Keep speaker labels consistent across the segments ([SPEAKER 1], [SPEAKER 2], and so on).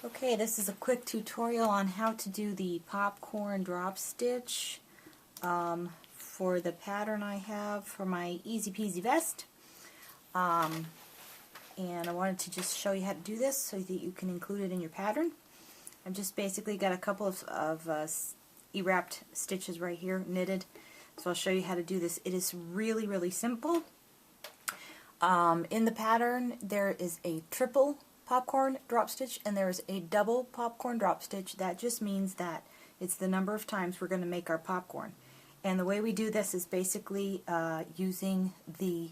[SPEAKER 1] Okay, this is a quick tutorial on how to do the popcorn drop stitch for the pattern I have for my Easy Peasy vest. And I wanted to just show you how to do this so that you can include it in your pattern. I've just basically got a couple of E-wrapped stitches right here, knitted. So I'll show you how to do this. It is really, really simple. In the pattern there is a triple popcorn drop stitch and there is a double popcorn drop stitch. That just means that it's the number of times we're going to make our popcorn. And the way we do this is basically using the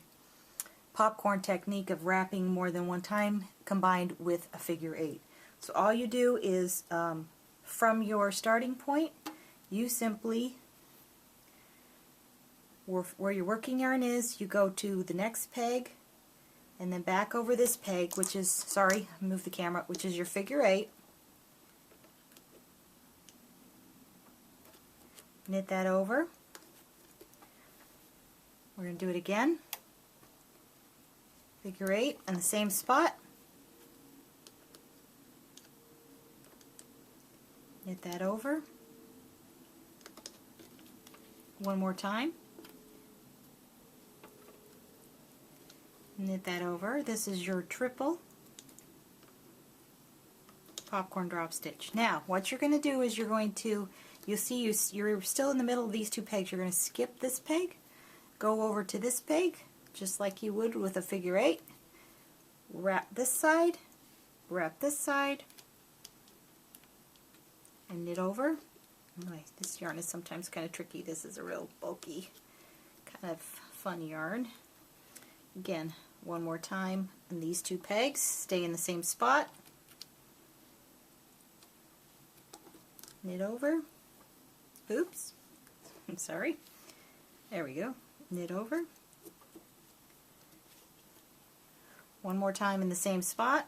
[SPEAKER 1] popcorn technique of wrapping more than one time combined with a figure 8. So all you do is from your starting point you simply, where your working yarn is, you go to the next peg and then back over this peg, which is, sorry, move the camera, which is your figure 8. Knit that over. We're going to do it again. Figure 8 in the same spot. Knit that over. One more time. Knit that over. This is your triple popcorn drop stitch. Now what you're going to do is you're going to, you'll see you're still in the middle of these two pegs. You're going to skip this peg, go over to this peg just like you would with a figure 8, wrap this side, and knit over. Anyway, this yarn is sometimes kind of tricky. This is a real bulky kind of fun yarn. Again, one more time, and these two pegs stay in the same spot. Knit over. Oops. I'm sorry. There we go. Knit over. One more time in the same spot.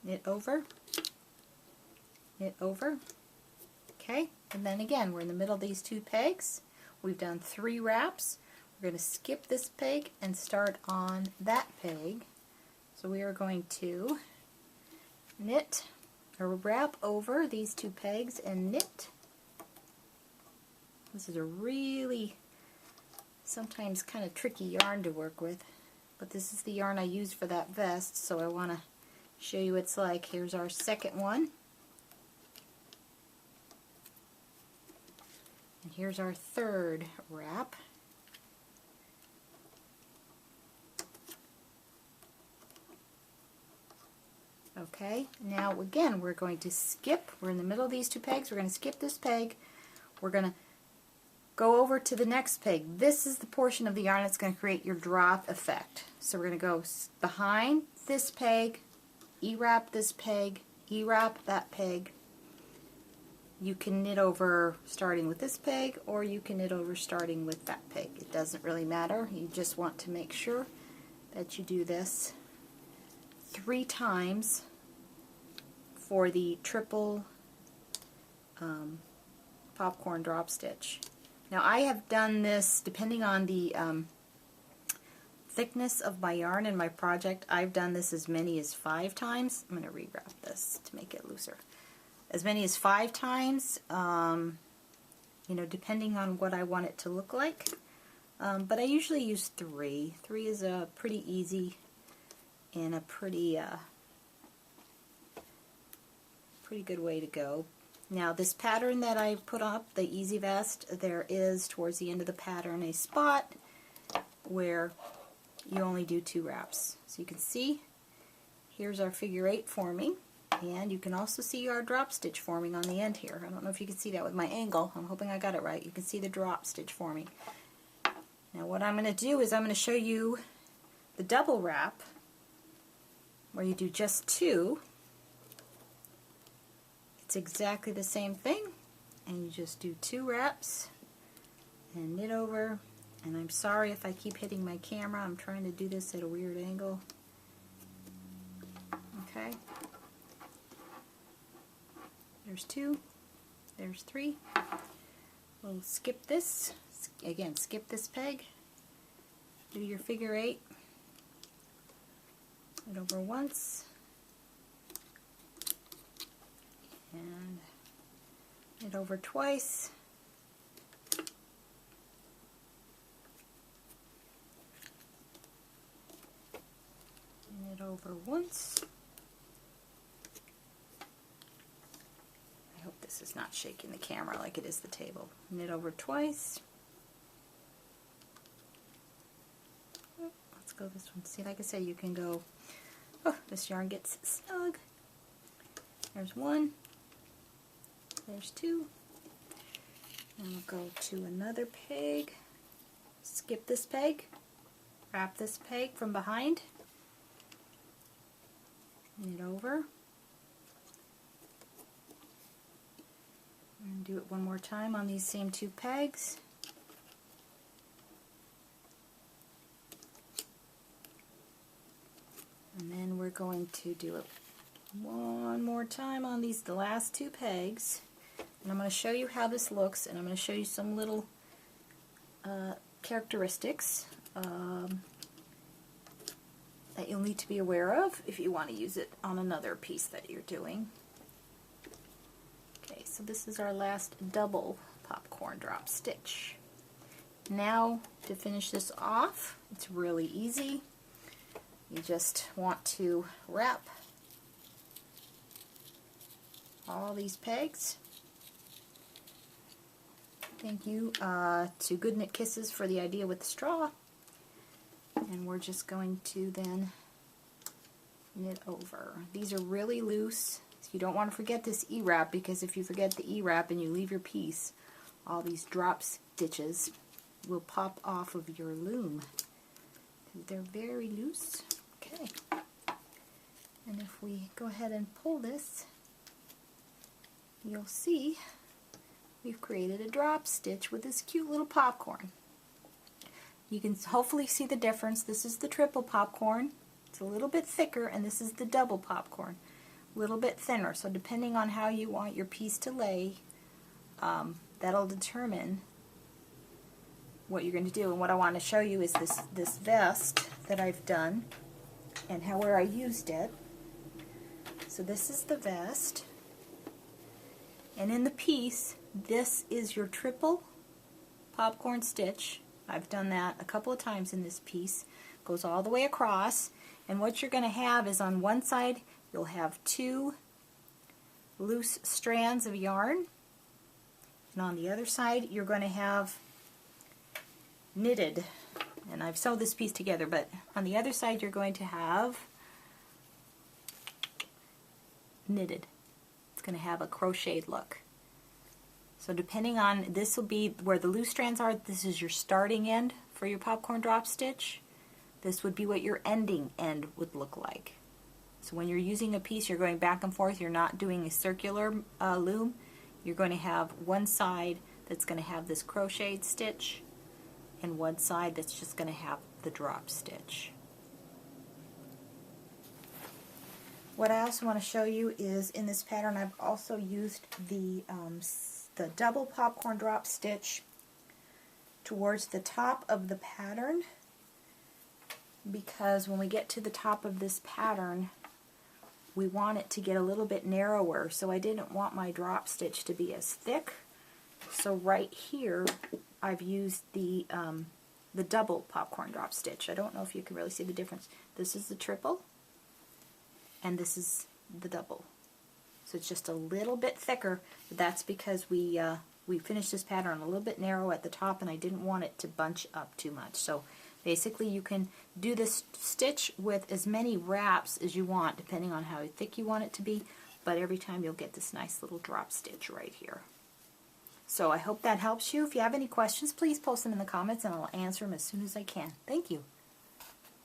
[SPEAKER 1] Knit over. Knit over. Okay, and then again, we're in the middle of these two pegs. We've done 3 wraps. We're going to skip this peg and start on that peg. So we are going to knit or wrap over these two pegs and knit. This is a really sometimes kind of tricky yarn to work with, but this is the yarn I used for that vest, so I want to show you what it's like. Here's our second one. And here's our third wrap. Okay, now again we're going to skip, we're in the middle of these two pegs, we're going to skip this peg, we're going to go over to the next peg. This is the portion of the yarn that's going to create your drop effect. So we're going to go behind this peg, E-wrap this peg, E-wrap that peg. You can knit over starting with this peg, or you can knit over starting with that peg. It doesn't really matter. You just want to make sure that you do this 3 times for the triple popcorn drop stitch. Now I have done this depending on the thickness of my yarn in my project. I've done this as many as 5 times. I'm going to rewrap this to make it looser. As many as 5 times, you know, depending on what I want it to look like. But I usually use 3. 3 is a pretty easy and a pretty good way to go. Now this pattern that I put up, the Easy Vest, there is towards the end of the pattern a spot where you only do 2 wraps. So you can see here's our figure 8 forming, and you can also see our drop stitch forming on the end here. I don't know if you can see that with my angle. I'm hoping I got it right. You can see the drop stitch forming. Now what I'm going to do is I'm going to show you the double wrap where you do just 2. It's exactly the same thing, and you just do 2 wraps and knit over. And I'm sorry if I keep hitting my camera. I'm trying to do this at a weird angle. Okay. There's 2. There's 3. We'll skip this. Again, skip this peg. Do your figure 8. It over once. And it over twice. And it over once. I hope this is not shaking the camera like it is the table. Knit over twice. Let's go this one. See, like I said, you can go, oh, this yarn gets snug. There's 1. There's 2. And we'll go to another peg. Skip this peg. Wrap this peg from behind. Knit over. And do it one more time on these same 2 pegs. And then we're going to do it one more time on these, the last 2 pegs. And I'm going to show you how this looks, and I'm going to show you some little characteristics that you'll need to be aware of if you want to use it on another piece that you're doing. Okay, so this is our last double popcorn drop stitch. Now, to finish this off, it's really easy. You just want to wrap all these pegs. Thank you to Good Knit Kisses for the idea with the straw. And we're just going to then knit over. These are really loose. So you don't want to forget this E-wrap, because if you forget the E-wrap and you leave your piece, all these drop stitches will pop off of your loom. They're very loose. Okay. And if we go ahead and pull this, you'll see we've created a drop stitch with this cute little popcorn. You can hopefully see the difference. This is the triple popcorn. It's a little bit thicker, and this is the double popcorn. A little bit thinner. So depending on how you want your piece to lay, that'll determine what you're going to do. And what I want to show you is this vest that I've done and where I used it. So this is the vest. And in the piece, this is your triple popcorn stitch. I've done that a couple of times in this piece. Goes all the way across. And what you're going to have is on one side, you'll have 2 loose strands of yarn. And on the other side, you're going to have knitted. And I've sewed this piece together, but on the other side, you're going to have knitted. It's going to have a crocheted look. So depending on, this will be where the loose strands are. This is your starting end for your popcorn drop stitch. This would be what your ending end would look like. So when you're using a piece, you're going back and forth. You're not doing a circular loom. You're going to have one side that's going to have this crocheted stitch and one side that's just going to have the drop stitch. What I also want to show you is in this pattern I've also used the double popcorn drop stitch towards the top of the pattern, because when we get to the top of this pattern we want it to get a little bit narrower, so I didn't want my drop stitch to be as thick. So right here I've used the double popcorn drop stitch. I don't know if you can really see the difference. This is the triple and this is the double. So it's just a little bit thicker, but that's because we finished this pattern a little bit narrow at the top and I didn't want it to bunch up too much. So basically you can do this stitch with as many wraps as you want depending on how thick you want it to be, but every time you'll get this nice little drop stitch right here. So I hope that helps you. If you have any questions, please post them in the comments and I'll answer them as soon as I can. Thank you.